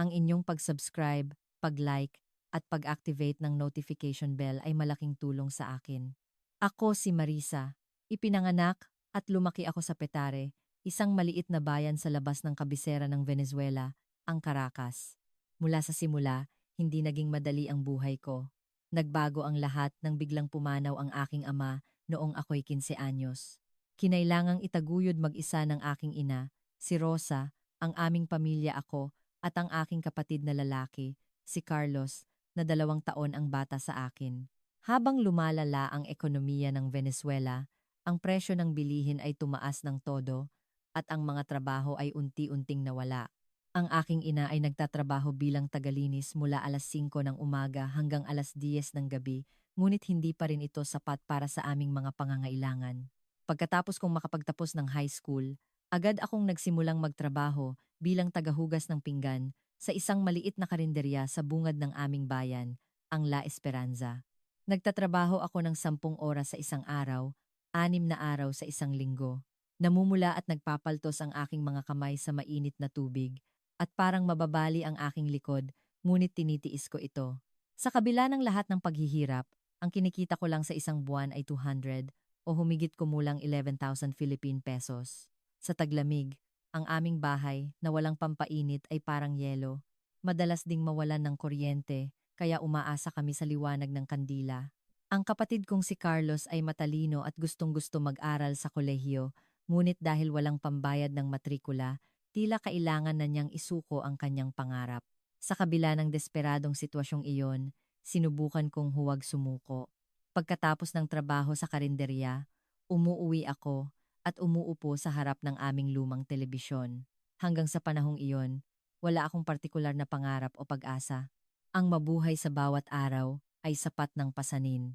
Ang inyong pag-subscribe, pag-like, at pag-activate ng notification bell ay malaking tulong sa akin. Ako si Marisa. Ipinanganak at lumaki ako sa Petare, isang maliit na bayan sa labas ng kabisera ng Venezuela, ang Caracas. Mula sa simula, hindi naging madali ang buhay ko. Nagbago ang lahat nang biglang pumanaw ang aking ama noong ako'y 15 anyos. Kinailangang itaguyod mag-isa ng aking ina, si Rosa, ang aming pamilya ako, at ang aking kapatid na lalaki, si Carlos, na 2 taon ang bata sa akin. Habang lumalala ang ekonomiya ng Venezuela, ang presyo ng bilihin ay tumaas ng todo at ang mga trabaho ay unti-unting nawala. Ang aking ina ay nagtatrabaho bilang tagalinis mula alas 5 ng umaga hanggang alas 10 ng gabi, ngunit hindi pa rin ito sapat para sa aming mga pangangailangan. Pagkatapos kong makapagtapos ng high school, agad akong nagsimulang magtrabaho bilang tagahugas ng pinggan sa isang maliit na karinderya sa bungad ng aming bayan, ang La Esperanza. Nagtatrabaho ako ng 10 oras sa isang araw, 6 na araw sa isang linggo. Namumula at nagpapaltos ang aking mga kamay sa mainit na tubig at parang mababali ang aking likod, ngunit tinitiis ko ito. Sa kabila ng lahat ng paghihirap, ang kinikita ko lang sa isang buwan ay 200 o humigit kumulang 11,000 Philippine pesos. Sa taglamig, ang aming bahay na walang pampainit ay parang yelo. Madalas ding mawalan ng kuryente, kaya umaasa kami sa liwanag ng kandila. Ang kapatid kong si Carlos ay matalino at gustong-gusto mag-aral sa kolehiyo, ngunit dahil walang pambayad ng matrikula, tila kailangan na niyang isuko ang kanyang pangarap. Sa kabila ng desperadong sitwasyong iyon, sinubukan kong huwag sumuko. Pagkatapos ng trabaho sa karinderya, umuuwi ako at umuupo sa harap ng aming lumang telebisyon. Hanggang sa panahong iyon, wala akong partikular na pangarap o pag-asa. Ang mabuhay sa bawat araw ay sapat ng pasanin.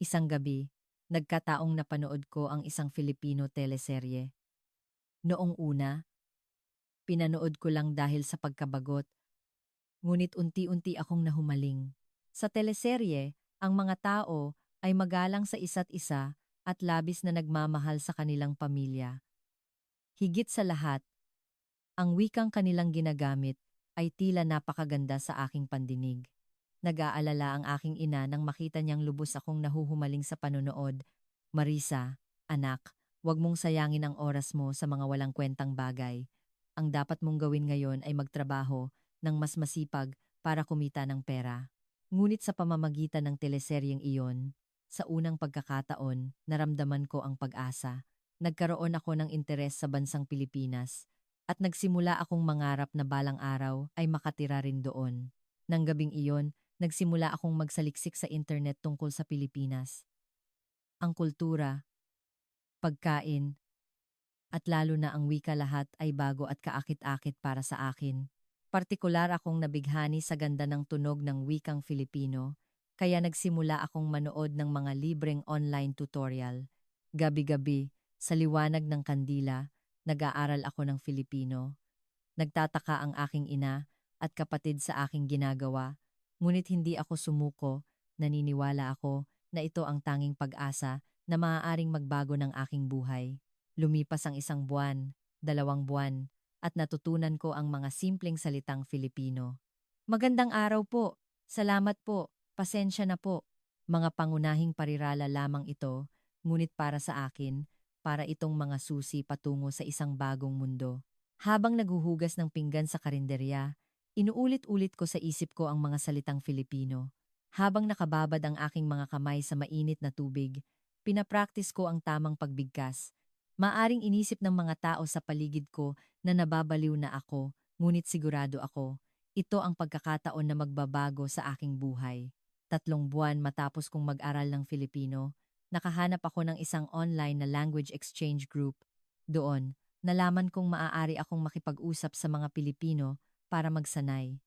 Isang gabi, nagkataong napanood ko ang isang Filipino teleserye. Noong una, pinanood ko lang dahil sa pagkabagot, ngunit unti-unti akong nahumaling. Sa teleserye, ang mga tao ay magalang sa isa't isa at labis na nagmamahal sa kanilang pamilya. Higit sa lahat, ang wikang kanilang ginagamit ay tila napakaganda sa aking pandinig. Nag-aalala ang aking ina nang makita niyang lubos akong nahuhumaling sa panonood. Marisa, anak, huwag mong sayangin ang oras mo sa mga walang kwentang bagay. Ang dapat mong gawin ngayon ay magtrabaho ng mas masipag para kumita ng pera. Ngunit sa pamamagitan ng teleseryeng iyon, sa unang pagkakataon, naramdaman ko ang pag-asa. Nagkaroon ako ng interes sa bansang Pilipinas at nagsimula akong mangarap na balang araw ay makatira rin doon. Nang gabing iyon, nagsimula akong magsaliksik sa internet tungkol sa Pilipinas. Ang kultura, pagkain, at lalo na ang wika lahat ay bago at kaakit-akit para sa akin. Partikular akong nabighani sa ganda ng tunog ng wikang Filipino, kaya nagsimula akong manood ng mga libreng online tutorial. Gabi-gabi, sa liwanag ng kandila, nag-aaral ako ng Filipino. Nagtataka ang aking ina at kapatid sa aking ginagawa, ngunit hindi ako sumuko, naniniwala ako na ito ang tanging pag-asa na maaaring magbago ng aking buhay. Lumipas ang 1 buwan, 2 buwan, at natutunan ko ang mga simpleng salitang Filipino. Magandang araw po, salamat po, pasensya na po. Mga pangunahing parirala lamang ito, ngunit para sa akin, para itong mga susi patungo sa isang bagong mundo. Habang naguhugas ng pinggan sa karinderya, inuulit-ulit ko sa isip ko ang mga salitang Filipino. Habang nakababad ang aking mga kamay sa mainit na tubig, pinapraktis ko ang tamang pagbigkas. Maaring inisip ng mga tao sa paligid ko na nababaliw na ako, ngunit sigurado ako, ito ang pagkakataon na magbabago sa aking buhay. 3 buwan matapos kong mag-aral ng Filipino, nakahanap ako ng isang online na language exchange group. Doon, nalaman kong maaari akong makipag-usap sa mga Pilipino para magsanay.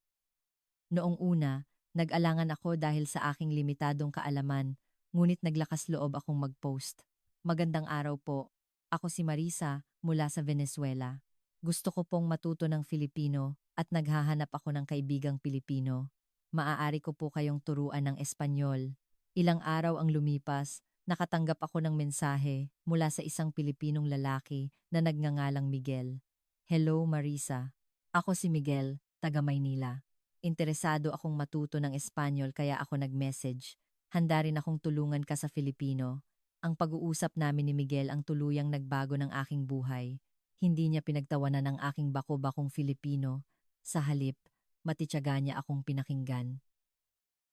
Noong una, nag-alangan ako dahil sa aking limitadong kaalaman, ngunit naglakas loob akong mag-post. Magandang araw po. Ako si Marisa, mula sa Venezuela. Gusto ko pong matuto ng Filipino at naghahanap ako ng kaibigang Pilipino. Maaari ko po kayong turuan ng Espanyol. Ilang araw ang lumipas, nakatanggap ako ng mensahe mula sa isang Pilipinong lalaki na nagngangalang Miguel. Hello Marisa. Ako si Miguel, taga Maynila. Interesado akong matuto ng Espanyol kaya ako nag-message. Handa rin akong tulungan ka sa Filipino. Ang pag-uusap namin ni Miguel ang tuluyang nagbago ng aking buhay. Hindi niya pinagtawanan ang aking bako-bakong Filipino. Sa halip, matityaga niya akong pinakinggan.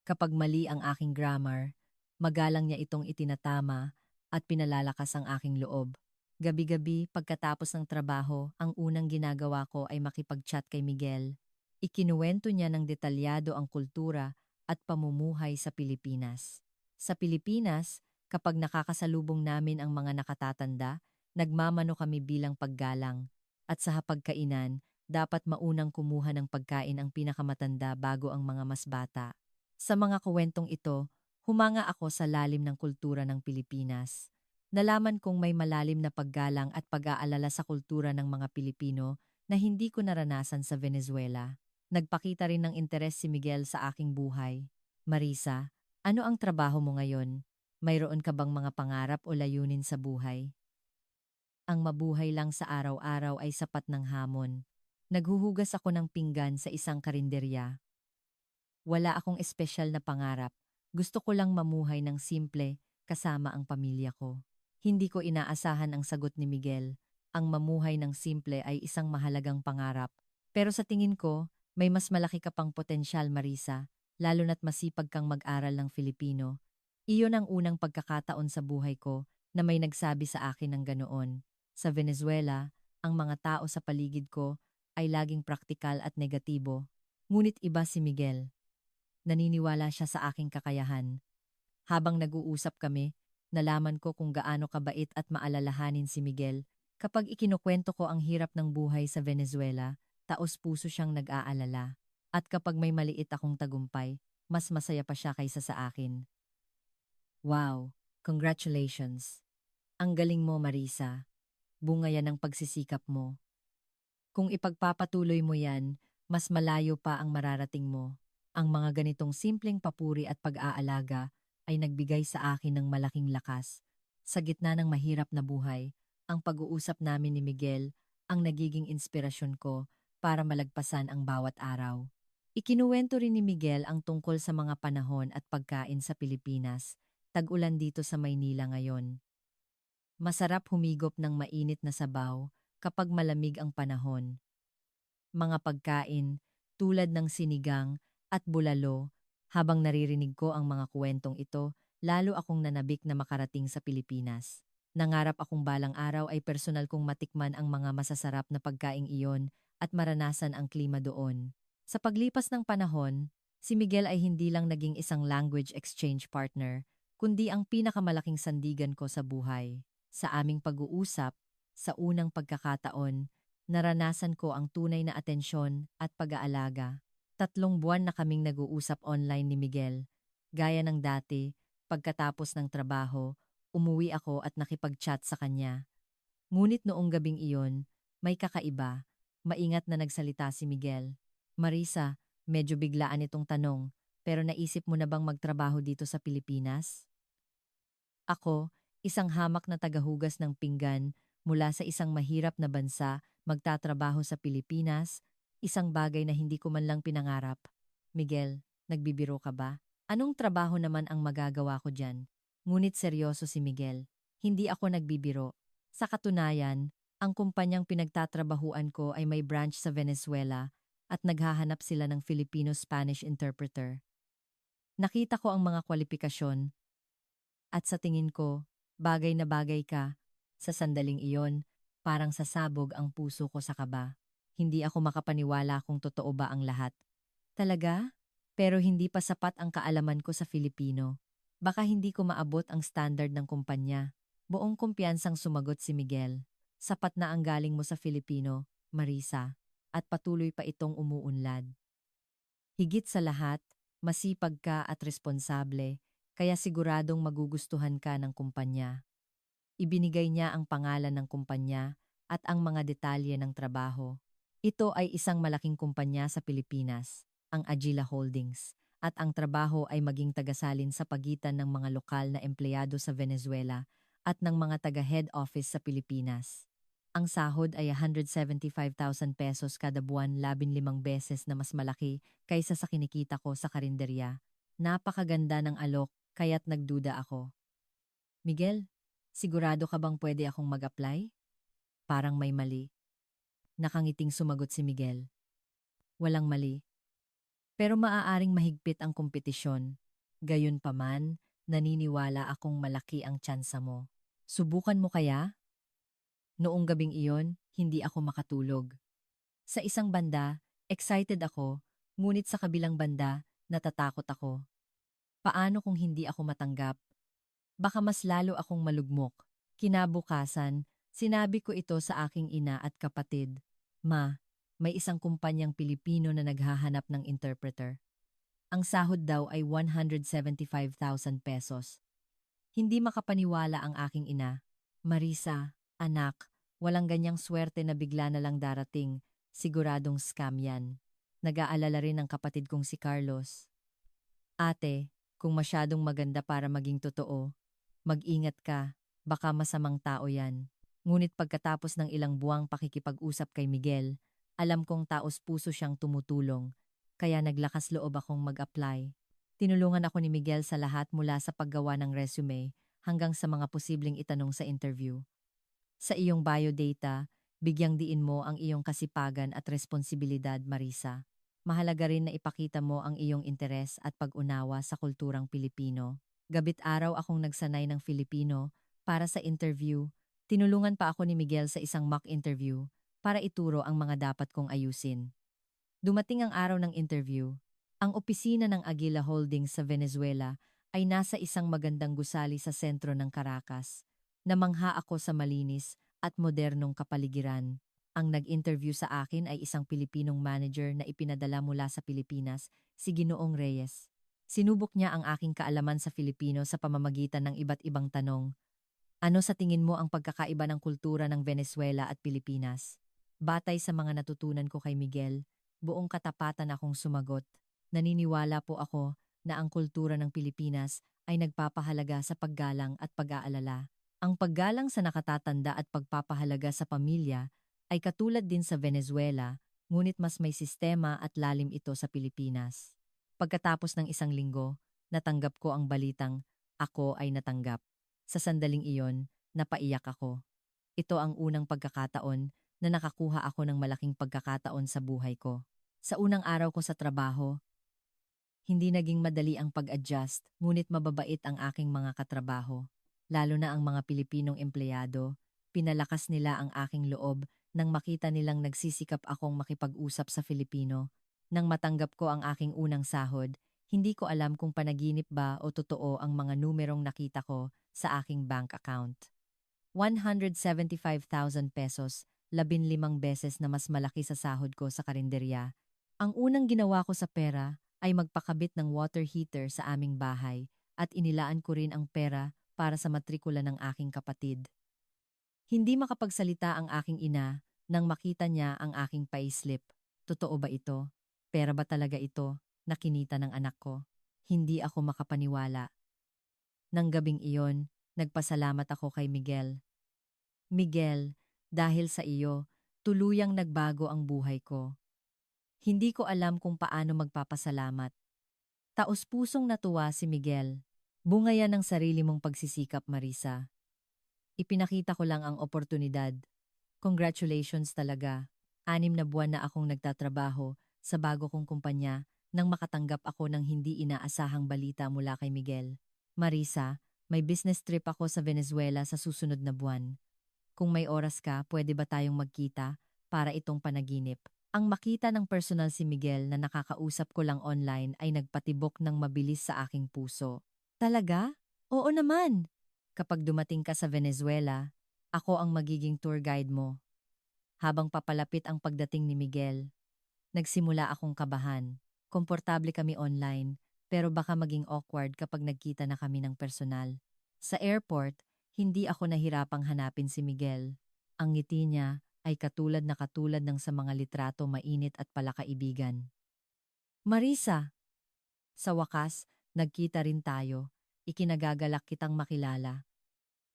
Kapag mali ang aking grammar, magalang niya itong itinatama at pinalalakas ang aking loob. Gabi-gabi pagkatapos ng trabaho, ang unang ginagawa ko ay makipag-chat kay Miguel. Ikinuwento niya ng detalyado ang kultura at pamumuhay sa Pilipinas. Sa Pilipinas, kapag nakakasalubong namin ang mga nakatatanda, nagmamano kami bilang paggalang. At sa hapagkainan, dapat maunang kumuha ng pagkain ang pinakamatanda bago ang mga mas bata. Sa mga kuwentong ito, humanga ako sa lalim ng kultura ng Pilipinas. Nalaman kong may malalim na paggalang at pag-aalala sa kultura ng mga Pilipino na hindi ko naranasan sa Venezuela. Nagpakita rin ng interes si Miguel sa aking buhay. Marisa, ano ang trabaho mo ngayon? Mayroon ka bang mga pangarap o layunin sa buhay? Ang mabuhay lang sa araw-araw ay sapat ng hamon. Naghuhugas ako ng pinggan sa isang karinderya. Wala akong espesyal na pangarap. Gusto ko lang mamuhay ng simple kasama ang pamilya ko. Hindi ko inaasahan ang sagot ni Miguel. Ang mamuhay ng simple ay isang mahalagang pangarap. Pero sa tingin ko, may mas malaki ka pang potensyal, Marisa, lalo na't masipag kang mag-aral ng Filipino. Iyon ang unang pagkakataon sa buhay ko na may nagsabi sa akin ng ganoon. Sa Venezuela, ang mga tao sa paligid ko ay laging praktikal at negatibo. Ngunit iba si Miguel. Naniniwala siya sa aking kakayahan. Habang nag-uusap kami, nalaman ko kung gaano kabait at maalalahanin si Miguel. Kapag ikinukwento ko ang hirap ng buhay sa Venezuela, taos-puso siyang nag-aalala. At kapag may maliit akong tagumpay, mas masaya pa siya kaysa sa akin. Wow, congratulations. Ang galing mo, Marisa. Bunga yan ng pagsisikap mo. Kung ipagpapatuloy mo yan, mas malayo pa ang mararating mo. Ang mga ganitong simpleng papuri at pag-aalaga ay nagbigay sa akin ng malaking lakas. Sa gitna ng mahirap na buhay, ang pag-uusap namin ni Miguel ang nagiging inspirasyon ko para malagpasan ang bawat araw. Ikinuwento rin ni Miguel ang tungkol sa mga panahon at pagkain sa Pilipinas. Tag-ulan dito sa Maynila ngayon. Masarap humigop ng mainit na sabaw kapag malamig ang panahon. Mga pagkain tulad ng sinigang at bulalo. Habang naririnig ko ang mga kwentong ito, lalo akong nanabik na makarating sa Pilipinas. Nangarap akong balang araw ay personal kong matikman ang mga masasarap na pagkaing iyon at maranasan ang klima doon. Sa paglipas ng panahon, si Miguel ay hindi lang naging isang language exchange partner, kundi ang pinakamalaking sandigan ko sa buhay. Sa aming pag-uusap, sa unang pagkakataon, naranasan ko ang tunay na atensyon at pag-aalaga. 3 buwan na kaming nag-uusap online ni Miguel. Gaya ng dati, pagkatapos ng trabaho, umuwi ako at nakipag-chat sa kanya. Ngunit noong gabing iyon, may kakaiba. Maingat na nagsalita si Miguel. Marisa, medyo biglaan itong tanong, pero naisip mo na bang magtrabaho dito sa Pilipinas? Ako, isang hamak na tagahugas ng pinggan mula sa isang mahirap na bansa, magtatrabaho sa Pilipinas, isang bagay na hindi ko man lang pinangarap. Miguel, nagbibiro ka ba? Anong trabaho naman ang magagawa ko dyan? Ngunit seryoso si Miguel. Hindi ako nagbibiro. Sa katunayan, ang kumpanyang pinagtatrabahuan ko ay may branch sa Venezuela at naghahanap sila ng Filipino-Spanish interpreter. Nakita ko ang mga kwalifikasyon at sa tingin ko, bagay na bagay ka. Sa sandaling iyon, parang sasabog ang puso ko sa kaba. Hindi ako makapaniwala kung totoo ba ang lahat. Talaga? Pero hindi pa sapat ang kaalaman ko sa Filipino. Baka hindi ko maabot ang standard ng kumpanya. Buong kumpiyansang sumagot si Miguel. Sapat na ang galing mo sa Filipino, Marisa, at patuloy pa itong umuunlad. Higit sa lahat, masipag ka at responsable, kaya siguradong magugustuhan ka ng kumpanya. Ibinigay niya ang pangalan ng kumpanya at ang mga detalye ng trabaho. Ito ay isang malaking kumpanya sa Pilipinas, ang Agila Holdings, at ang trabaho ay maging tagasalin sa pagitan ng mga lokal na empleyado sa Venezuela at ng mga taga-head office sa Pilipinas. Ang sahod ay 175,000 pesos kada buwan, 15 beses na mas malaki kaysa sa kinikita ko sa karinderya. Napakaganda ng alok, kaya't nagduda ako. Miguel, sigurado ka bang pwede akong mag-apply? Parang may mali. Nakangiting sumagot si Miguel. Walang mali. Pero maaaring mahigpit ang kompetisyon. Gayunpaman, naniniwala akong malaki ang tsansa mo. Subukan mo kaya? Noong gabing iyon, hindi ako makatulog. Sa isang banda, excited ako, ngunit sa kabilang banda, natatakot ako. Paano kung hindi ako matanggap? Baka mas lalo akong malugmok. Kinabukasan, sinabi ko ito sa aking ina at kapatid. Ma, may isang kumpanyang Pilipino na naghahanap ng interpreter. Ang sahod daw ay 175,000 pesos. Hindi makapaniwala ang aking ina. Marisa, anak, walang ganyang swerte na bigla na lang darating. Siguradong scam yan. Nag-aalala rin ang kapatid kong si Carlos. Ate, kung masyadong maganda para maging totoo, mag-ingat ka, baka masamang tao yan. Ngunit pagkatapos ng ilang buwang pakikipag-usap kay Miguel, alam kong taos-puso siyang tumutulong, kaya naglakas loob akong mag-apply. Tinulungan ako ni Miguel sa lahat mula sa paggawa ng resume hanggang sa mga posibleng itanong sa interview. Sa iyong biodata, bigyang diin mo ang iyong kasipagan at responsibilidad, Marisa. Mahalaga rin na ipakita mo ang iyong interes at pag-unawa sa kulturang Pilipino. Gabit araw akong nagsanay ng Filipino para sa interview. Tinulungan pa ako ni Miguel sa isang mock interview para ituro ang mga dapat kong ayusin. Dumating ang araw ng interview. Ang opisina ng Aguila Holdings sa Venezuela ay nasa isang magandang gusali sa sentro ng Caracas. Namangha ako sa malinis at modernong kapaligiran. Ang nag-interview sa akin ay isang Pilipinong manager na ipinadala mula sa Pilipinas, si Ginoong Reyes. Sinubok niya ang aking kaalaman sa Filipino sa pamamagitan ng iba't ibang tanong. Ano sa tingin mo ang pagkakaiba ng kultura ng Venezuela at Pilipinas? Batay sa mga natutunan ko kay Miguel, buong katapatan akong sumagot. Naniniwala po ako na ang kultura ng Pilipinas ay nagpapahalaga sa paggalang at pag-aalala. Ang paggalang sa nakatatanda at pagpapahalaga sa pamilya ay katulad din sa Venezuela, ngunit mas may sistema at lalim ito sa Pilipinas. Pagkatapos ng isang linggo, natanggap ko ang balitang ako ay natanggap. Sa sandaling iyon, napaiyak ako. Ito ang unang pagkakataon na nakakuha ako ng malaking pagkakataon sa buhay ko. Sa unang araw ko sa trabaho, hindi naging madali ang pag-adjust, ngunit mababait ang aking mga katrabaho. Lalo na ang mga Pilipinong empleyado, pinalakas nila ang aking loob nang makita nilang nagsisikap akong makipag-usap sa Filipino. Nang matanggap ko ang aking unang sahod, hindi ko alam kung panaginip ba o totoo ang mga numerong nakita ko sa aking bank account. 175,000 pesos, 15 beses na mas malaki sa sahod ko sa karinderya. Ang unang ginawa ko sa pera ay magpakabit ng water heater sa aming bahay at inilaan ko rin ang pera para sa matrikula ng aking kapatid. Hindi makapagsalita ang aking ina nang makita niya ang aking payslip. Totoo ba ito? Pera ba talaga ito na kinita ng anak ko? Hindi ako makapaniwala. Nang gabing iyon, nagpasalamat ako kay Miguel. Miguel, dahil sa iyo, tuluyang nagbago ang buhay ko. Hindi ko alam kung paano magpapasalamat. Taos-pusong natuwa si Miguel. Bunga yan ng sarili mong pagsisikap, Marisa. Ipinakita ko lang ang oportunidad. Congratulations talaga. 6 na buwan na akong nagtatrabaho sa bago kong kumpanya nang makatanggap ako ng hindi inaasahang balita mula kay Miguel. Marisa, may business trip ako sa Venezuela sa susunod na buwan. Kung may oras ka, pwede ba tayong magkita para itong panaginip? Ang makita ng personal si Miguel na nakakausap ko lang online ay nagpatibok ng mabilis sa aking puso. Talaga? Oo naman! Kapag dumating ka sa Venezuela, ako ang magiging tour guide mo. Habang papalapit ang pagdating ni Miguel, nagsimula akong kabahan. Komportable kami online, pero baka maging awkward kapag nagkita na kami ng personal. Sa airport, hindi ako nahirapang hanapin si Miguel. Ang ngiti niya ay katulad ng sa mga litrato, mainit at palakaibigan. Marisa! Sa wakas, nagkita rin tayo. Ikinagagalak kitang makilala.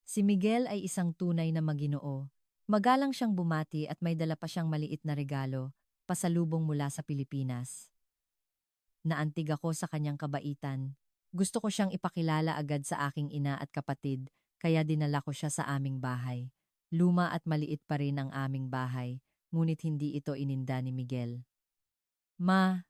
Si Miguel ay isang tunay na maginoo. Magalang siyang bumati at may dala pa siyang maliit na regalo, pasalubong mula sa Pilipinas. Naantig ako sa kanyang kabaitan. Gusto ko siyang ipakilala agad sa aking ina at kapatid, kaya dinala ko siya sa aming bahay. Luma at maliit pa rin ang aming bahay, ngunit hindi ito ininda ni Miguel. Ma,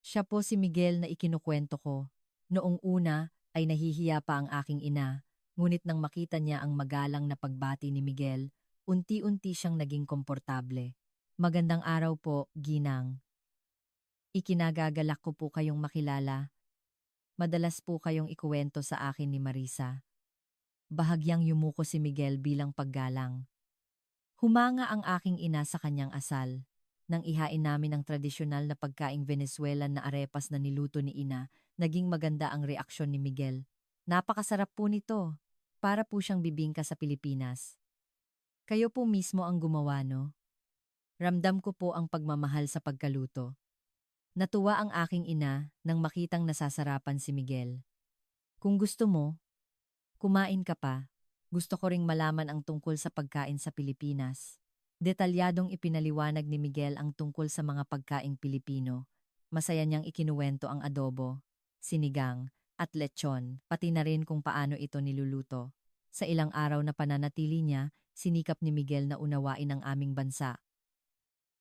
siya po si Miguel na ikinukwento ko. Noong una ay nahihiya pa ang aking ina, ngunit nang makita niya ang magalang na pagbati ni Miguel, unti-unti siyang naging komportable. Magandang araw po, Ginang. Ikinagagalak ko po kayong makilala. Madalas po kayong ikuwento sa akin ni Marisa. Bahagyang yumuko si Miguel bilang paggalang. Humanga ang aking ina sa kanyang asal. Nang ihain namin ang tradisyonal na pagkaing Venezuelan na arepas na niluto ni ina, naging maganda ang reaksyon ni Miguel. Napakasarap po nito. Para po siyang bibingka sa Pilipinas. Kayo po mismo ang gumawa, no? Ramdam ko po ang pagmamahal sa pagkaluto. Natuwa ang aking ina nang makitang nasasarapan si Miguel. Kung gusto mo, kumain ka pa. Gusto ko ring malaman ang tungkol sa pagkain sa Pilipinas. Detalyadong ipinaliwanag ni Miguel ang tungkol sa mga pagkaing Pilipino. Masaya niyang ikinuwento ang adobo, sinigang, at lechon, pati na rin kung paano ito niluluto. Sa ilang araw na pananatili niya, sinikap ni Miguel na unawain ang aming bansa.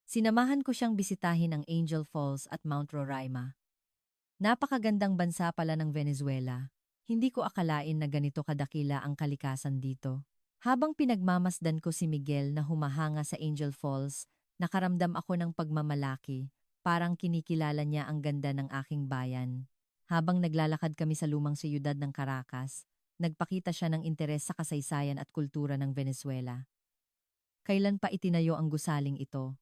Sinamahan ko siyang bisitahin ang Angel Falls at Mount Roraima. Napakagandang bansa pala ng Venezuela. Hindi ko akalain na ganito kadakila ang kalikasan dito. Habang pinagmamasdan ko si Miguel na humahanga sa Angel Falls, nakaramdam ako ng pagmamalaki, parang kinikilala niya ang ganda ng aking bayan. Habang naglalakad kami sa lumang siyudad ng Caracas, nagpakita siya ng interes sa kasaysayan at kultura ng Venezuela. Kailan pa itinayo ang gusaling ito?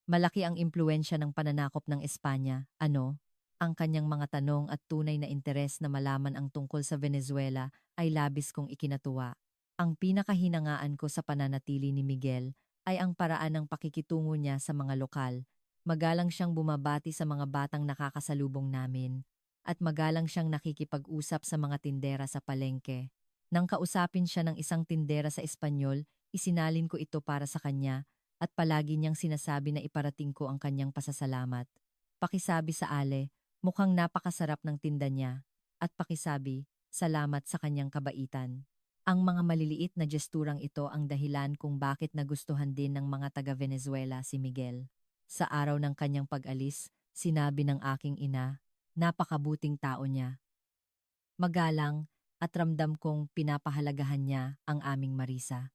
Malaki ang impluensya ng pananakop ng Espanya, ano? Ang kanyang mga tanong at tunay na interes na malaman ang tungkol sa Venezuela ay labis kong ikinatuwa. Ang pinakahinangaan ko sa pananatili ni Miguel ay ang paraan ng pakikitungo niya sa mga lokal. Magalang siyang bumabati sa mga batang nakakasalubong namin at magalang siyang nakikipag-usap sa mga tindera sa palengke. Nang kausapin siya ng isang tindera sa Espanyol, isinalin ko ito para sa kanya at palagi niyang sinasabi na iparating ko ang kanyang pasasalamat. Pakisabi sa Ale, mukhang napakasarap ng tinda niya. At pakisabi, salamat sa kanyang kabaitan. Ang mga maliliit na gesturang ito ang dahilan kung bakit nagustuhan din ng mga taga-Venezuela si Miguel. Sa araw ng kanyang pag-alis, sinabi ng aking ina, napakabuting tao niya. Magalang at ramdam kong pinapahalagahan niya ang aming Marisa.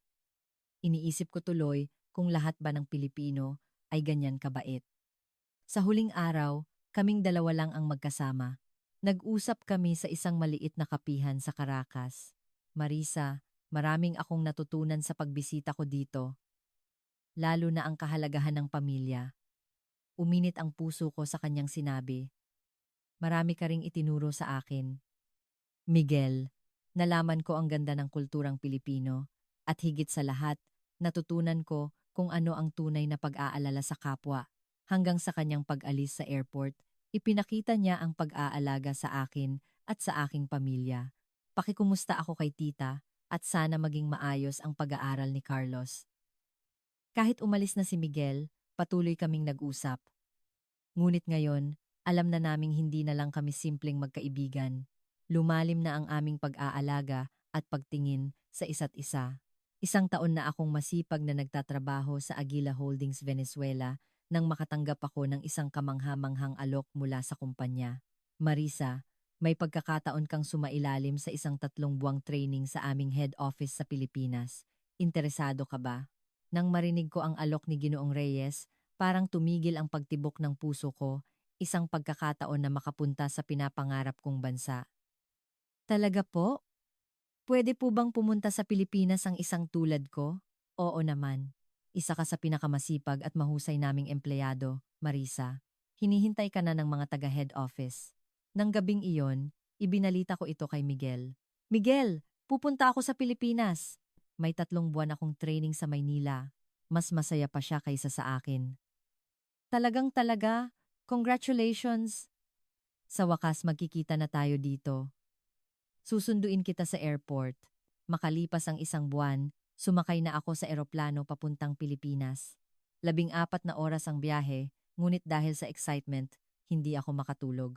Iniisip ko tuloy kung lahat ba ng Pilipino ay ganyan kabait. Sa huling araw, kaming dalawa lang ang magkasama. Nag-usap kami sa isang maliit na kapihan sa Caracas. Marisa, maraming akong natutunan sa pagbisita ko dito. Lalo na ang kahalagahan ng pamilya. Uminit ang puso ko sa kanyang sinabi. Marami ka ring itinuro sa akin. Miguel, nalaman ko ang ganda ng kulturang Pilipino at higit sa lahat, natutunan ko kung ano ang tunay na pag-aalala sa kapwa. Hanggang sa kanyang pag-alis sa airport, ipinakita niya ang pag-aalaga sa akin at sa aking pamilya. Pakikumusta ako kay tita at sana maging maayos ang pag-aaral ni Carlos. Kahit umalis na si Miguel, patuloy kaming nag-usap. Ngunit ngayon, alam na naming hindi na lang kami simpleng magkaibigan. Lumalim na ang aming pag-aalaga at pagtingin sa isa't isa. Isang taon na akong masipag na nagtatrabaho sa Aguila Holdings Venezuela nang makatanggap ako ng isang kamangha-manghang alok mula sa kumpanya. Marisa, may pagkakataon kang sumailalim sa isang 3 buwang training sa aming head office sa Pilipinas. Interesado ka ba? Nang marinig ko ang alok ni Ginoong Reyes, parang tumigil ang pagtibok ng puso ko, isang pagkakataon na makapunta sa pinapangarap kong bansa. Talaga po? Pwede po bang pumunta sa Pilipinas ang isang tulad ko? Oo naman. Isa ka sa pinakamasipag at mahusay naming empleyado, Marisa. Hinihintay ka na ng mga taga-head office. Nang gabing iyon, ibinalita ko ito kay Miguel. Miguel, pupunta ako sa Pilipinas. May 3 buwan akong training sa Maynila. Mas masaya pa siya kaysa sa akin. Talagang, congratulations! Sa wakas magkikita na tayo dito. Susunduin kita sa airport. Makalipas ang 1 buwan, Sumakay na ako sa eroplano papuntang Pilipinas. 14 oras ang biyahe, ngunit dahil sa excitement, hindi ako makatulog.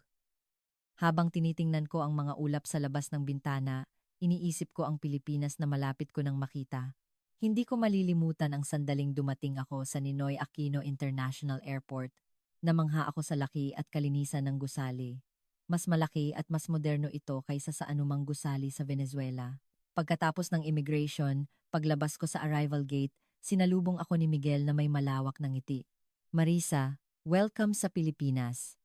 Habang tinitingnan ko ang mga ulap sa labas ng bintana, iniisip ko ang Pilipinas na malapit ko nang makita. Hindi ko malilimutan ang sandaling dumating ako sa Ninoy Aquino International Airport. Namangha ako sa laki at kalinisan ng gusali. Mas malaki at mas moderno ito kaysa sa anumang gusali sa Venezuela. Pagkatapos ng immigration, paglabas ko sa arrival gate, sinalubong ako ni Miguel na may malawak na ngiti. Marisa, welcome sa Pilipinas.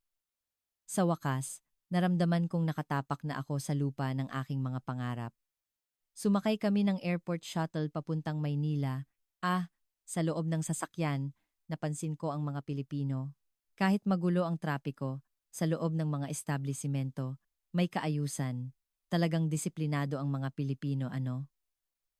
Sa wakas, naramdaman kong nakatapak na ako sa lupa ng aking mga pangarap. Sumakay kami ng airport shuttle papuntang Maynila. Sa loob ng sasakyan, napansin ko ang mga Pilipino. Kahit magulo ang trapiko, sa loob ng mga establisimento, may kaayusan. Talagang disiplinado ang mga Pilipino, ano?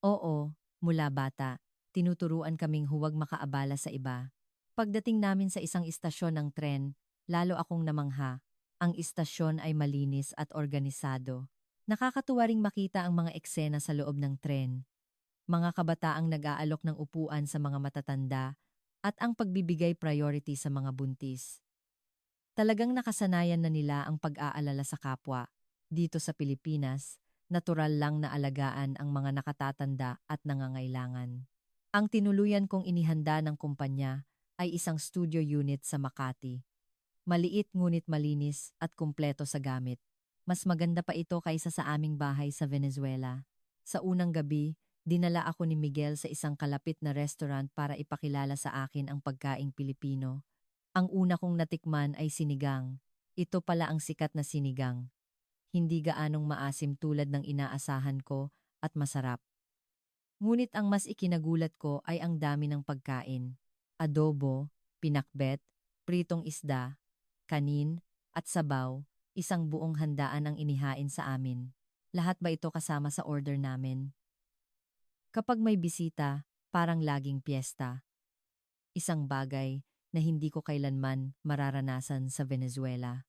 Oo, mula bata, tinuturuan kaming huwag makaabala sa iba. Pagdating namin sa isang istasyon ng tren, lalo akong namangha. Ang istasyon ay malinis at organisado. Nakakatuwa ring makita ang mga eksena sa loob ng tren. Mga kabataang nag-aalok ng upuan sa mga matatanda at ang pagbibigay priority sa mga buntis. Talagang nakasanayan na nila ang pag-aalala sa kapwa. Dito sa Pilipinas, natural lang na alagaan ang mga nakatatanda at nangangailangan. Ang tinuluyan kong inihanda ng kumpanya ay isang studio unit sa Makati. Maliit ngunit malinis at kumpleto sa gamit. Mas maganda pa ito kaysa sa aming bahay sa Venezuela. Sa unang gabi, dinala ako ni Miguel sa isang kalapit na restaurant para ipakilala sa akin ang pagkaing Pilipino. Ang una kong natikman ay sinigang. Ito pala ang sikat na sinigang. Hindi gaanong maasim tulad ng inaasahan ko at masarap. Ngunit ang mas ikinagulat ko ay ang dami ng pagkain. Adobo, pinakbet, pritong isda, kanin, at sabaw, isang buong handaan ang inihain sa amin. Lahat ba ito kasama sa order namin? Kapag may bisita, parang laging piyesta. Isang bagay na hindi ko kailanman mararanasan sa Venezuela.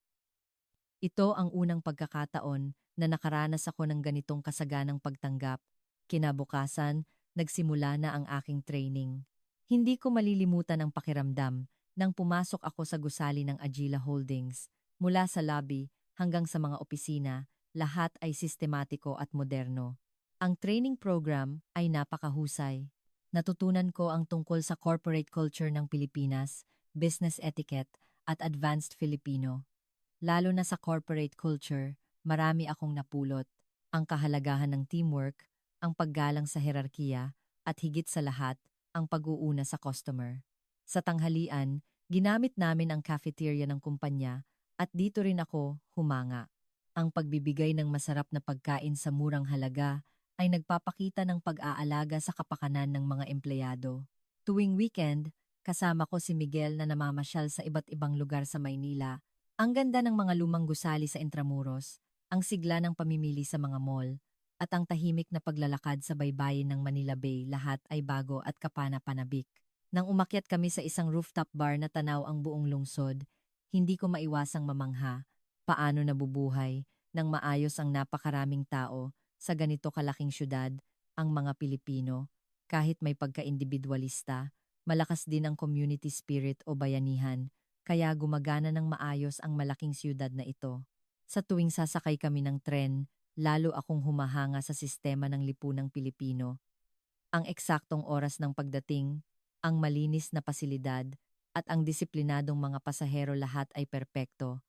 Ito ang unang pagkakataon na nakaranas ako ng ganitong kasaganang pagtanggap. Kinabukasan, nagsimula na ang aking training. Hindi ko malilimutan ang pakiramdam nang pumasok ako sa gusali ng Agila Holdings. Mula sa lobby hanggang sa mga opisina, lahat ay sistematiko at moderno. Ang training program ay napakahusay. Natutunan ko ang tungkol sa corporate culture ng Pilipinas, business etiquette, at advanced Filipino. Lalo na sa corporate culture, marami akong napulot. Ang kahalagahan ng teamwork, ang paggalang sa hierarkiya, at higit sa lahat, ang pag-uuna sa customer. Sa tanghalian, ginamit namin ang cafeteria ng kumpanya at dito rin ako humanga. Ang pagbibigay ng masarap na pagkain sa murang halaga ay nagpapakita ng pag-aalaga sa kapakanan ng mga empleyado. Tuwing weekend, kasama ko si Miguel na namamasyal sa iba't ibang lugar sa Maynila. Ang ganda ng mga lumang gusali sa Intramuros, ang sigla ng pamimili sa mga mall, at ang tahimik na paglalakad sa baybayin ng Manila Bay, lahat ay bago at kapana-panabik. Nang umakyat kami sa isang rooftop bar na tanaw ang buong lungsod, hindi ko maiwasang mamangha paano nabubuhay ng maayos ang napakaraming tao sa ganito kalaking syudad, ang mga Pilipino. Kahit may pagka-individualista, malakas din ang community spirit o bayanihan, kaya gumagana ng maayos ang malaking siyudad na ito. Sa tuwing sasakay kami ng tren, lalo akong humahanga sa sistema ng lipunang Pilipino. Ang eksaktong oras ng pagdating, ang malinis na pasilidad, at ang disiplinadong mga pasahero, lahat ay perpekto.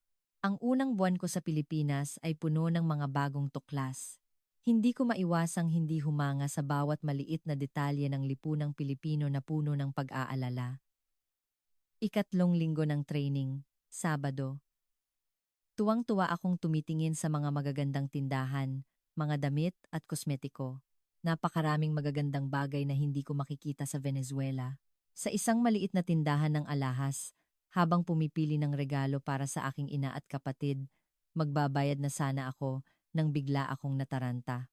Ang unang buwan ko sa Pilipinas ay puno ng mga bagong tuklas. Hindi ko maiwasang hindi humanga sa bawat maliit na detalye ng lipunang Pilipino na puno ng pag-aalala. Ikatlong linggo ng training, Sabado. Tuwang-tuwa akong tumitingin sa mga magagandang tindahan, mga damit at kosmetiko. Napakaraming magagandang bagay na hindi ko makikita sa Venezuela. Sa isang maliit na tindahan ng alahas, habang pumipili ng regalo para sa aking ina at kapatid, magbabayad na sana ako nang bigla akong nataranta.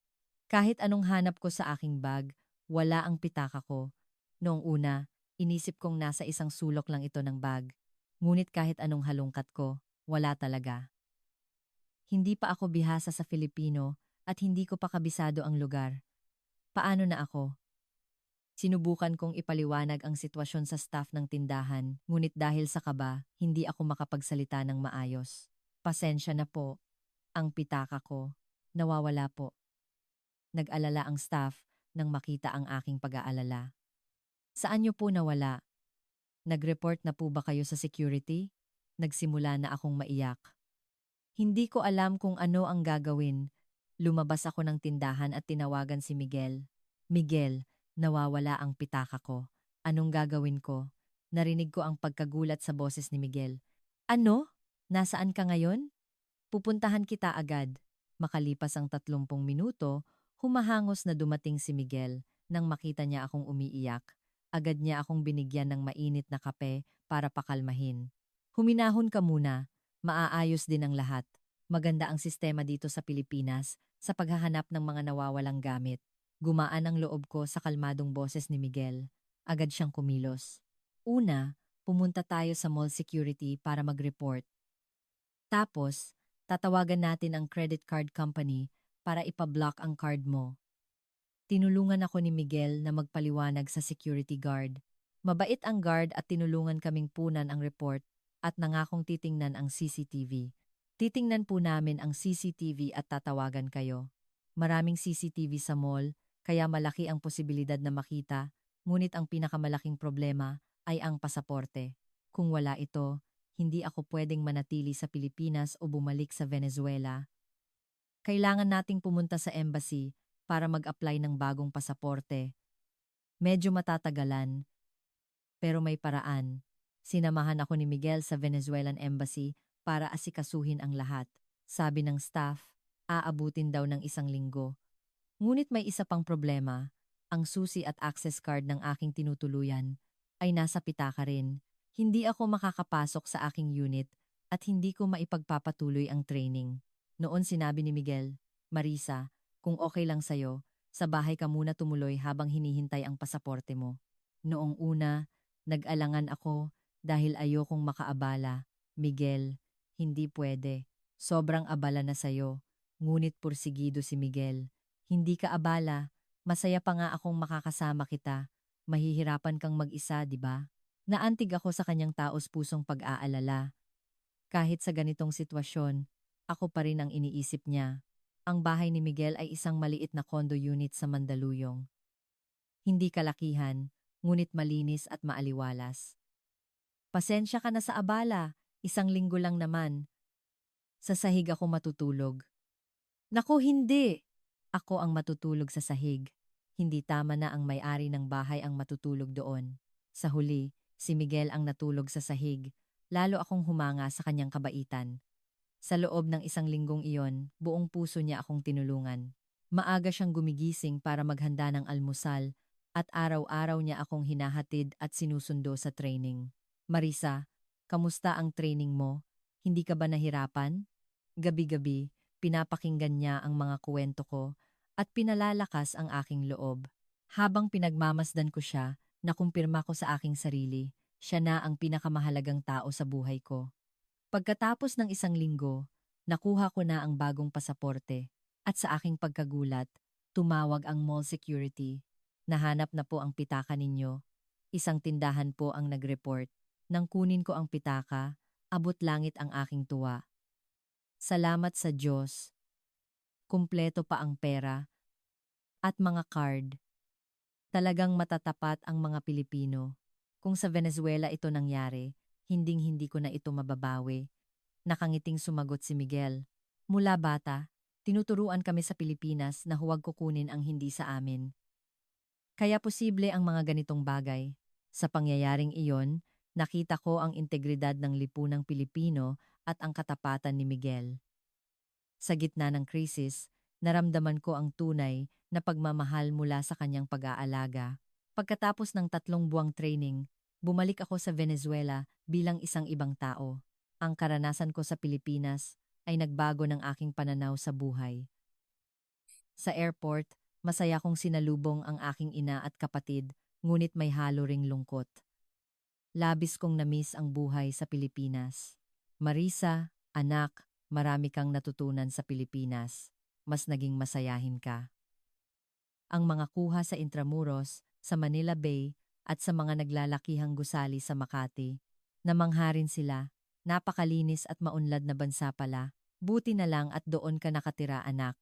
Kahit anong hanap ko sa aking bag, wala ang pitaka ko. Noong una, inisip kong nasa isang sulok lang ito ng bag. Ngunit kahit anong halungkat ko, wala talaga. Hindi pa ako bihasa sa Filipino at hindi ko pa kabisado ang lugar. Paano na ako? Sinubukan kong ipaliwanag ang sitwasyon sa staff ng tindahan, ngunit dahil sa kaba, hindi ako makapagsalita ng maayos. Pasensya na po, ang pitaka ko. Nawawala po. Nag-alala ang staff nang makita ang aking pag-aalala. Saan niyo po nawala? Nag-report na po ba kayo sa security? Nagsimula na akong maiyak. Hindi ko alam kung ano ang gagawin. Lumabas ako ng tindahan at tinawagan si Miguel. Miguel, nawawala ang pitaka ko. Anong gagawin ko? Narinig ko ang pagkagulat sa boses ni Miguel. Ano? Nasaan ka ngayon? Pupuntahan kita agad. Makalipas ang 30 minuto, humahangos na dumating si Miguel. Nang makita niya akong umiiyak, agad niya akong binigyan ng mainit na kape para pakalmahin. Huminahon ka muna. Maaayos din ang lahat. Maganda ang sistema dito sa Pilipinas sa paghahanap ng mga nawawalang gamit. Gumaan ang loob ko sa kalmadong boses ni Miguel. Agad siyang kumilos. Una, pumunta tayo sa mall security para mag-report. Tapos, tatawagan natin ang credit card company para ipablock ang card mo. Tinulungan ako ni Miguel na magpaliwanag sa security guard. Mabait ang guard at tinulungan kaming punan ang report at nangakong titingnan ang CCTV. Titingnan po namin ang CCTV at tatawagan kayo. Maraming CCTV sa mall, kaya malaki ang posibilidad na makita, ngunit ang pinakamalaking problema ay ang pasaporte. Kung wala ito, hindi ako pwedeng manatili sa Pilipinas o bumalik sa Venezuela. Kailangan nating pumunta sa embassy para mag-apply ng bagong pasaporte. Medyo matatagalan, pero may paraan. Sinamahan ako ni Miguel sa Venezuelan Embassy para asikasuhin ang lahat. Sabi ng staff, aabutin daw ng 1 linggo. Ngunit may isa pang problema. Ang susi at access card ng aking tinutuluyan ay nasa pitaka rin. Hindi ako makakapasok sa aking unit at hindi ko maipagpapatuloy ang training. Noon sinabi ni Miguel, Marisa, kung okay lang sa'yo, sa bahay ka muna tumuloy habang hinihintay ang pasaporte mo. Noong una, nag-alangan ako dahil ayokong makaabala. Miguel, hindi pwede. Sobrang abala na sa'yo. Ngunit pursigido si Miguel. Hindi ka abala. Masaya pa nga akong makakasama kita. Mahihirapan kang mag-isa, di ba? Naantig ako sa kanyang taos-pusong pag-aalala. Kahit sa ganitong sitwasyon, ako pa rin ang iniisip niya. Ang bahay ni Miguel ay isang maliit na condo unit sa Mandaluyong. Hindi kalakihan, ngunit malinis at maaliwalas. Pasensya ka na sa abala, 1 linggo lang naman. Sa sahig ako matutulog. Naku, hindi! Ako ang matutulog sa sahig. Hindi tama na ang may-ari ng bahay ang matutulog doon. Sa huli, si Miguel ang natulog sa sahig. Lalo akong humanga sa kanyang kabaitan. Sa loob ng 1 linggong iyon, buong puso niya akong tinulungan. Maaga siyang gumigising para maghanda ng almusal at araw-araw niya akong hinahatid at sinusundo sa training. Marisa, kamusta ang training mo? Hindi ka ba nahirapan? Gabi-gabi, pinapakinggan niya ang mga kuwento ko at pinalalakas ang aking loob. Habang pinagmamasdan ko siya, nakumpirma ko sa aking sarili, siya na ang pinakamahalagang tao sa buhay ko. Pagkatapos ng 1 linggo, nakuha ko na ang bagong pasaporte at sa aking pagkagulat, tumawag ang mall security. Nahanap na po ang pitaka ninyo. Isang tindahan po ang nag-report. Nang kunin ko ang pitaka, abot langit ang aking tuwa. Salamat sa Diyos. Kumpleto pa ang pera at mga card. Talagang matatapat ang mga Pilipino. Kung sa Venezuela ito nangyari, hinding-hindi ko na ito mababawi. Nakangiting sumagot si Miguel. Mula bata, tinuturuan kami sa Pilipinas na huwag kukunin ang hindi sa amin. Kaya posible ang mga ganitong bagay. Sa pangyayaring iyon, nakita ko ang integridad ng lipunang Pilipino at ang katapatan ni Miguel. Sa gitna ng krisis, naramdaman ko ang tunay na pagmamahal mula sa kanyang pag-aalaga. Pagkatapos ng 3 buwang training, bumalik ako sa Venezuela bilang isang ibang tao. Ang karanasan ko sa Pilipinas ay nagbago ng aking pananaw sa buhay. Sa airport, masaya kong sinalubong ang aking ina at kapatid, ngunit may halo ring lungkot. Labis kong namiss ang buhay sa Pilipinas. Marisa, anak, marami kang natutunan sa Pilipinas. Mas naging masayahin ka. Ang mga kuha sa Intramuros sa Manila Bay, at sa mga naglalakihang gusali sa Makati. Namangha rin sila, napakalinis at maunlad na bansa pala. Buti na lang at doon ka nakatira, anak.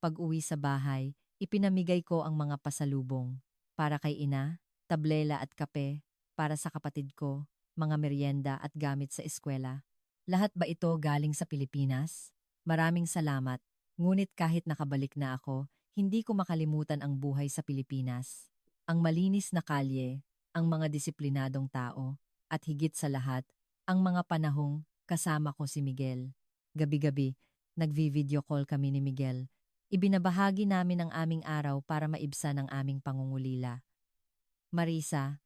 Pag-uwi sa bahay, ipinamigay ko ang mga pasalubong. Para kay ina, tablela at kape, para sa kapatid ko, mga merienda at gamit sa eskwela. Lahat ba ito galing sa Pilipinas? Maraming salamat, ngunit kahit nakabalik na ako, hindi ko makalimutan ang buhay sa Pilipinas. Ang malinis na kalye, ang mga disiplinadong tao, at higit sa lahat, ang mga panahong kasama ko si Miguel. Gabi-gabi, nagvi-video call kami ni Miguel. Ibinabahagi namin ang aming araw para maibsan ang aming pangungulila. Marisa,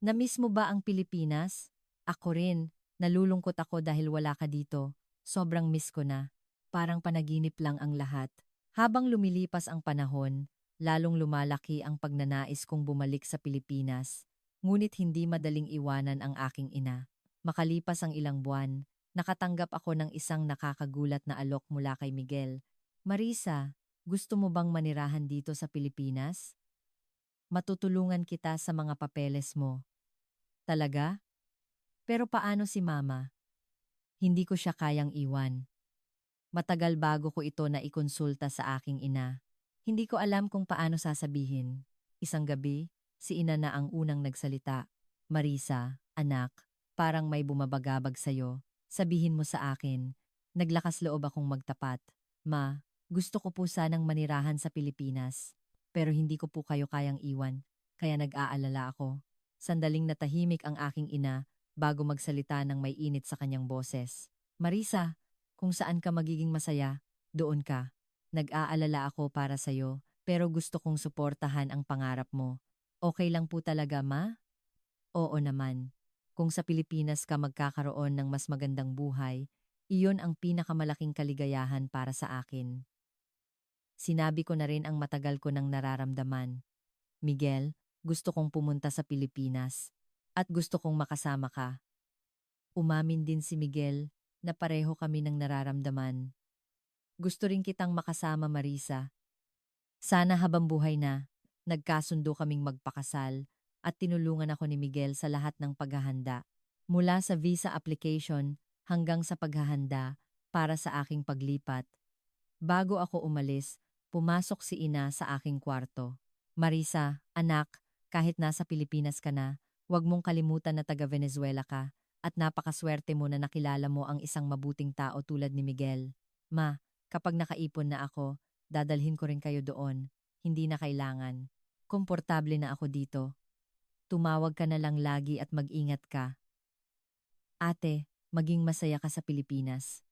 na-miss mo ba ang Pilipinas? Ako rin, nalulungkot ako dahil wala ka dito. Sobrang miss ko na. Parang panaginip lang ang lahat. Habang lumilipas ang panahon, lalong lumalaki ang pagnanais kong bumalik sa Pilipinas. Ngunit hindi madaling iwanan ang aking ina. Makalipas ang ilang buwan, nakatanggap ako ng isang nakakagulat na alok mula kay Miguel. Marisa, gusto mo bang manirahan dito sa Pilipinas? Matutulungan kita sa mga papeles mo. Talaga? Pero paano si Mama? Hindi ko siya kayang iwan. Matagal bago ko ito na ikonsulta sa aking ina. Hindi ko alam kung paano sasabihin. Isang gabi, si ina na ang unang nagsalita. Marisa, anak, parang may bumabagabag sa'yo. Sabihin mo sa akin. Naglakas loob akong magtapat. Ma, gusto ko po sanang manirahan sa Pilipinas. Pero hindi ko po kayo kayang iwan. Kaya nag-aalala ako. Sandaling natahimik ang aking ina bago magsalita ng may init sa kanyang boses. Marisa, kung saan ka magiging masaya, doon ka. Nag-aalala ako para sa'yo, pero gusto kong suportahan ang pangarap mo. Okay lang po talaga, ma? Oo naman. Kung sa Pilipinas ka magkakaroon ng mas magandang buhay, iyon ang pinakamalaking kaligayahan para sa akin. Sinabi ko na rin ang matagal ko nang nararamdaman. Miguel, gusto kong pumunta sa Pilipinas. At gusto kong makasama ka. Umamin din si Miguel na pareho kami ng nararamdaman. Gusto rin kitang makasama, Marisa. Sana habang buhay na, nagkasundo kaming magpakasal at tinulungan ako ni Miguel sa lahat ng paghahanda. Mula sa visa application hanggang sa paghahanda para sa aking paglipat. Bago ako umalis, pumasok si ina sa aking kwarto. Marisa, anak, kahit nasa Pilipinas ka na, huwag mong kalimutan na taga-Venezuela ka at napakaswerte mo na nakilala mo ang isang mabuting tao tulad ni Miguel. Ma, kapag nakaipon na ako, dadalhin ko rin kayo doon. Hindi na kailangan. Komportable na ako dito. Tumawag ka na lang lagi at mag-ingat ka. Ate, maging masaya ka sa Pilipinas.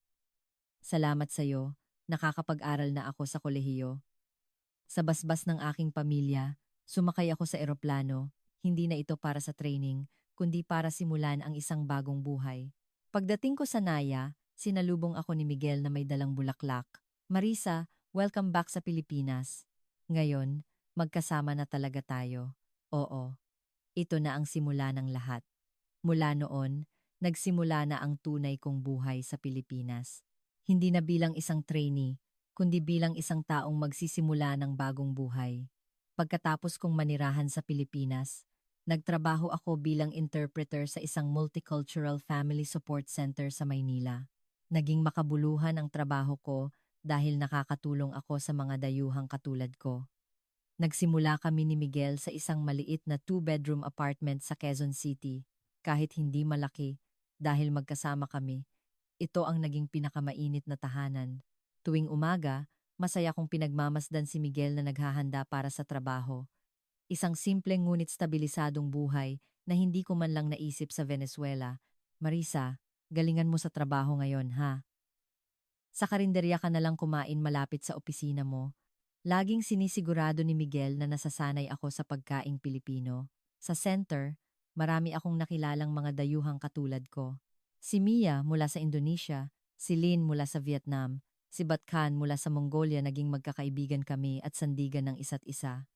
Salamat sa'yo, nakakapag-aral na ako sa kolehiyo. Sa basbas ng aking pamilya, sumakay ako sa eroplano, hindi na ito para sa training, kundi para simulan ang isang bagong buhay. Pagdating ko sa Naya, sinalubong ako ni Miguel na may dalang bulaklak. Marisa, welcome back sa Pilipinas. Ngayon, magkasama na talaga tayo. Oo, ito na ang simula ng lahat. Mula noon, nagsimula na ang tunay kong buhay sa Pilipinas. Hindi na bilang isang trainee, kundi bilang isang taong magsisimula ng bagong buhay. Pagkatapos kong manirahan sa Pilipinas, nagtrabaho ako bilang interpreter sa isang multicultural family support center sa Maynila. Naging makabuluhan ang trabaho ko dahil nakakatulong ako sa mga dayuhang katulad ko. Nagsimula kami ni Miguel sa isang maliit na two-bedroom apartment sa Quezon City, kahit hindi malaki, dahil magkasama kami. Ito ang naging pinakamainit na tahanan. Tuwing umaga, masaya kong pinagmamasdan si Miguel na naghahanda para sa trabaho. Isang simpleng ngunit stabilisadong buhay na hindi ko man lang naisip sa Venezuela. Marisa, galingan mo sa trabaho ngayon, ha? Sa karinderya ka na lang kumain malapit sa opisina mo. Laging sinisigurado ni Miguel na nasasanay ako sa pagkaing Pilipino. Sa center, marami akong nakilalang mga dayuhang katulad ko. Si Mia mula sa Indonesia, si Lin mula sa Vietnam, si Batkan mula sa Mongolia, naging magkakaibigan kami at sandigan ng isa't isa.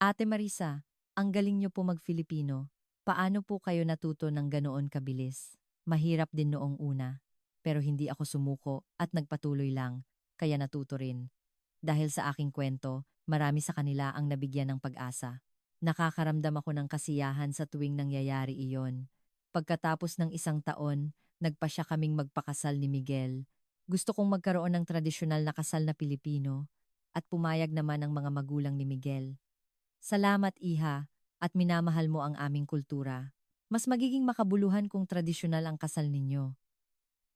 Ate Marisa, ang galing niyo po mag-Filipino. Paano po kayo natuto ng ganoon kabilis? Mahirap din noong una. Pero hindi ako sumuko at nagpatuloy lang, kaya natuto rin. Dahil sa aking kwento, marami sa kanila ang nabigyan ng pag-asa. Nakakaramdam ako ng kasiyahan sa tuwing nangyayari iyon. Pagkatapos ng 1 taon, nagpasya kaming magpakasal ni Miguel. Gusto kong magkaroon ng tradisyonal na kasal na Pilipino at pumayag naman ang mga magulang ni Miguel. Salamat, Iha, at minamahal mo ang aming kultura. Mas magiging makabuluhan kung tradisyonal ang kasal ninyo.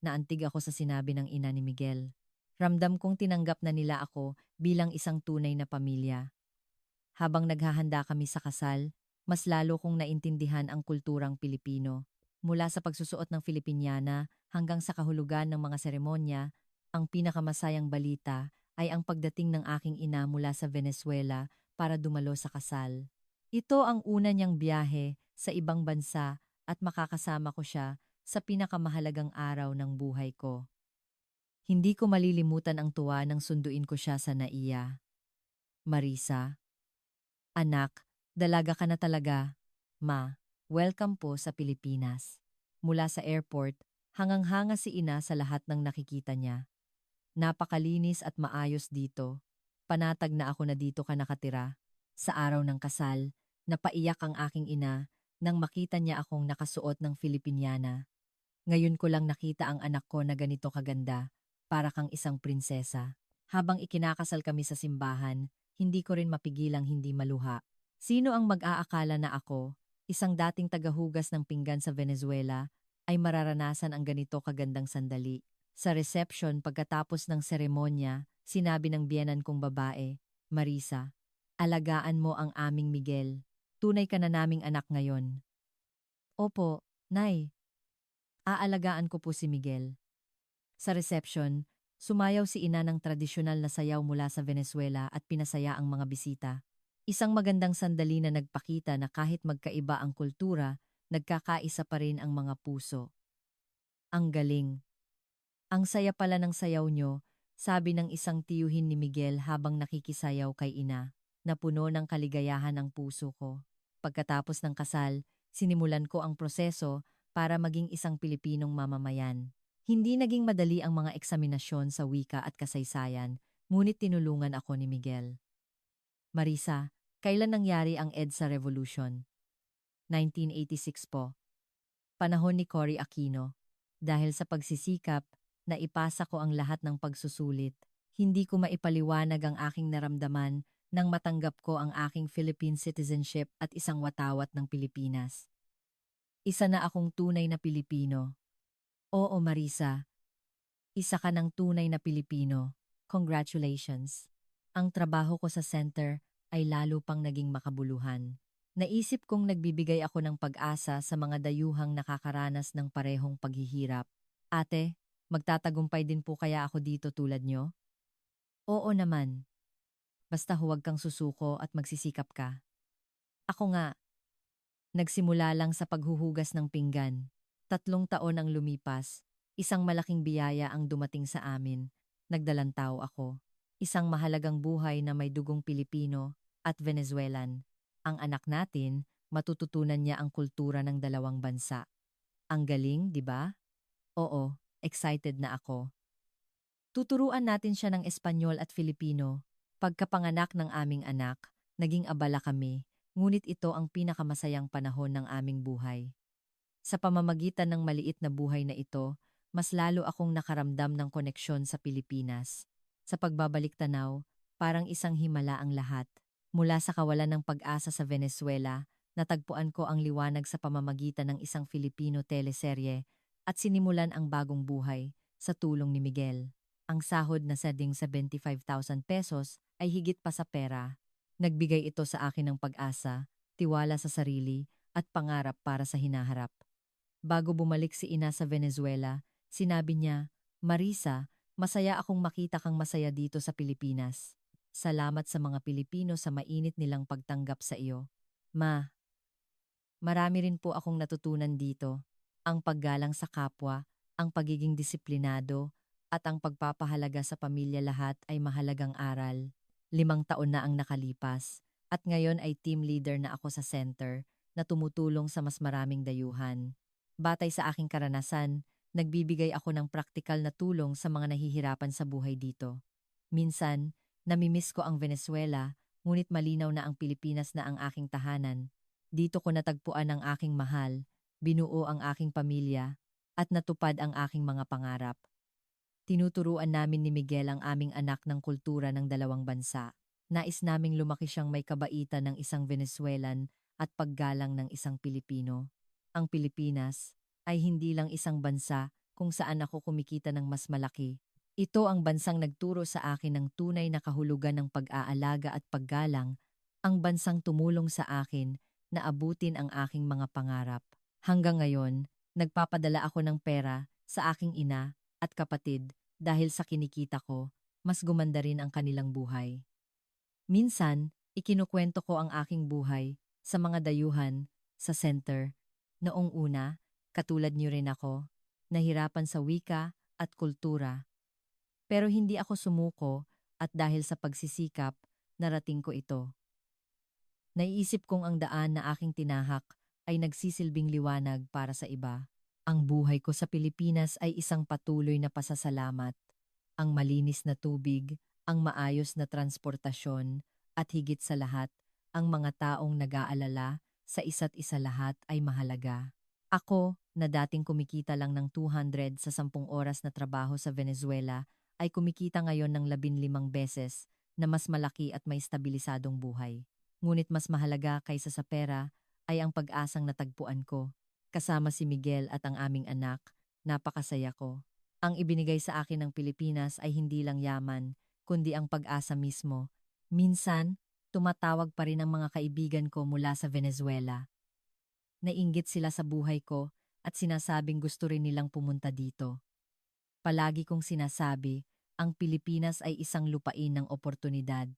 Naantig ako sa sinabi ng ina ni Miguel. Ramdam kong tinanggap na nila ako bilang isang tunay na pamilya. Habang naghahanda kami sa kasal, mas lalo kong naintindihan ang kulturang Pilipino. Mula sa pagsusuot ng Filipiniana hanggang sa kahulugan ng mga seremonya, ang pinakamasayang balita ay ang pagdating ng aking ina mula sa Venezuela para dumalo sa kasal. Ito ang una niyang biyahe sa ibang bansa at makakasama ko siya sa pinakamahalagang araw ng buhay ko. Hindi ko malilimutan ang tuwa nang sunduin ko siya sa NAIA. Marisa, anak, dalaga ka na talaga. Ma, welcome po sa Pilipinas. Mula sa airport, hangang-hanga si ina sa lahat ng nakikita niya. Napakalinis at maayos dito. Panatag na ako na dito ka nakatira. Sa araw ng kasal, napaiyak ang aking ina nang makita niya akong nakasuot ng Filipiniana. Ngayon ko lang nakita ang anak ko na ganito kaganda, para kang isang prinsesa. Habang ikinakasal kami sa simbahan, hindi ko rin mapigilang hindi maluha. Sino ang mag-aakala na ako, isang dating tagahugas ng pinggan sa Venezuela, ay mararanasan ang ganito kagandang sandali? Sa reception pagkatapos ng seremonya, sinabi ng biyenan kong babae, Marisa, alagaan mo ang aming Miguel. Tunay ka na naming anak ngayon. Opo, Nay. Aalagaan ko po si Miguel. Sa reception, sumayaw si ina ng tradisyonal na sayaw mula sa Venezuela at pinasaya ang mga bisita. Isang magandang sandali na nagpakita na kahit magkaiba ang kultura, nagkakaisa pa rin ang mga puso. Ang galing. Ang saya pala ng sayaw nyo, sabi ng isang tiyuhin ni Miguel habang nakikisayaw kay ina, na puno ng kaligayahan ang puso ko. Pagkatapos ng kasal, sinimulan ko ang proseso para maging isang Pilipinong mamamayan. Hindi naging madali ang mga eksaminasyon sa wika at kasaysayan, ngunit tinulungan ako ni Miguel. Marisa, kailan nangyari ang EDSA Revolution? 1986 po. Panahon ni Cory Aquino. Dahil sa pagsisikap, naipasa ko ang lahat ng pagsusulit. Hindi ko maipaliwanag ang aking naramdaman nang matanggap ko ang aking Philippine citizenship at isang watawat ng Pilipinas. Isa na akong tunay na Pilipino. Oo, Marisa, isa ka ng tunay na Pilipino. Congratulations. Ang trabaho ko sa center ay lalo pang naging makabuluhan. Naisip kong nagbibigay ako ng pag-asa sa mga dayuhang nakakaranas ng parehong paghihirap. Ate, magtatagumpay din po kaya ako dito tulad nyo? Oo naman. Basta huwag kang susuko at magsisikap ka. Ako nga, nagsimula lang sa paghuhugas ng pinggan. 3 taon ang lumipas. Isang malaking biyaya ang dumating sa amin. Nagdalantaw ako. Isang mahalagang buhay na may dugong Pilipino at Venezuelan. Ang anak natin, matututunan niya ang kultura ng dalawang bansa. Ang galing, di ba? Oo, excited na ako. Tuturuan natin siya ng Espanyol at Filipino. Pagkapanganak ng aming anak, naging abala kami, ngunit ito ang pinakamasayang panahon ng aming buhay. Sa pamamagitan ng maliit na buhay na ito, mas lalo akong nakaramdam ng koneksyon sa Pilipinas. Sa pagbabalik tanaw, parang isang himala ang lahat. Mula sa kawalan ng pag-asa sa Venezuela, natagpuan ko ang liwanag sa pamamagitan ng isang Filipino teleserye at sinimulan ang bagong buhay sa tulong ni Miguel. Ang sahod na sading 75,000 pesos ay higit pa sa pera. Nagbigay ito sa akin ng pag-asa, tiwala sa sarili at pangarap para sa hinaharap. Bago bumalik si ina sa Venezuela, sinabi niya, Marisa, masaya akong makita kang masaya dito sa Pilipinas. Salamat sa mga Pilipino sa mainit nilang pagtanggap sa iyo. Ma, marami rin po akong natutunan dito. Ang paggalang sa kapwa, ang pagiging disiplinado, at ang pagpapahalaga sa pamilya lahat ay mahalagang aral. 5 taon na ang nakalipas, at ngayon ay team leader na ako sa center na tumutulong sa mas maraming dayuhan. Batay sa aking karanasan, nagbibigay ako ng praktikal na tulong sa mga nahihirapan sa buhay dito. Minsan, namimiss ko ang Venezuela ngunit malinaw na ang Pilipinas na ang aking tahanan. Dito ko natagpuan ang aking mahal, binuo ang aking pamilya, at natupad ang aking mga pangarap. Tinuturuan namin ni Miguel ang aming anak ng kultura ng dalawang bansa. Nais naming lumaki siyang may kabaitan ng isang Venezuelan at paggalang ng isang Pilipino. Ang Pilipinas ay hindi lang isang bansa kung saan ako kumikita ng mas malaki. Ito ang bansang nagturo sa akin ng tunay na kahulugan ng pag-aalaga at paggalang, ang bansang tumulong sa akin na abutin ang aking mga pangarap. Hanggang ngayon, nagpapadala ako ng pera sa aking ina at kapatid dahil sa kinikita ko, mas gumanda rin ang kanilang buhay. Minsan, ikinukwento ko ang aking buhay sa mga dayuhan, sa center. Noong una, katulad niyo rin ako, nahirapan sa wika at kultura. Pero hindi ako sumuko at dahil sa pagsisikap, narating ko ito. Naiisip kong ang daan na aking tinahak ay nagsisilbing liwanag para sa iba. Ang buhay ko sa Pilipinas ay isang patuloy na pasasalamat. Ang malinis na tubig, ang maayos na transportasyon, at higit sa lahat, ang mga taong nag-aalala sa isa't isa lahat ay mahalaga. Ako, na dating kumikita lang ng 200 sa 10 oras na trabaho sa Venezuela, ay kumikita ngayon ng 15 beses na mas malaki at may stabilisadong buhay. Ngunit mas mahalaga kaysa sa pera ay ang pag-asang natagpuan ko. Kasama si Miguel at ang aming anak, napakasaya ko. Ang ibinigay sa akin ng Pilipinas ay hindi lang yaman, kundi ang pag-asa mismo. Minsan, tumatawag pa rin ang mga kaibigan ko mula sa Venezuela. Nainggit sila sa buhay ko at sinasabing gusto rin nilang pumunta dito. Palagi kong sinasabi, ang Pilipinas ay isang lupain ng oportunidad.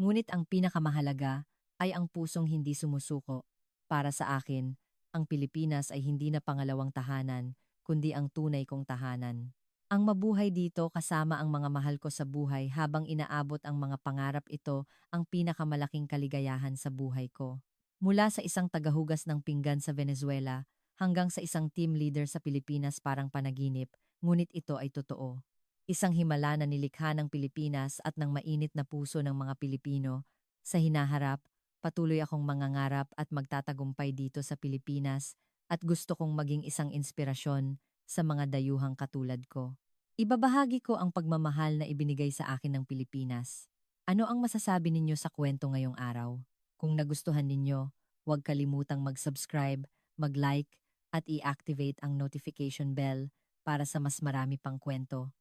Ngunit ang pinakamahalaga ay ang pusong hindi sumusuko. Para sa akin, ang Pilipinas ay hindi na pangalawang tahanan, kundi ang tunay kong tahanan. Ang mabuhay dito kasama ang mga mahal ko sa buhay habang inaabot ang mga pangarap ito ang pinakamalaking kaligayahan sa buhay ko. Mula sa isang tagahugas ng pinggan sa Venezuela hanggang sa isang team leader sa Pilipinas parang panaginip, ngunit ito ay totoo. Isang himala na nilikha ng Pilipinas at ng mainit na puso ng mga Pilipino. Sa hinaharap, patuloy akong mangangarap at magtatagumpay dito sa Pilipinas at gusto kong maging isang inspirasyon sa mga dayuhang katulad ko. Ibabahagi ko ang pagmamahal na ibinigay sa akin ng Pilipinas. Ano ang masasabi ninyo sa kwento ngayong araw? Kung nagustuhan ninyo, huwag kalimutang mag-subscribe, mag-like, at i-activate ang notification bell para sa mas marami pang kwento.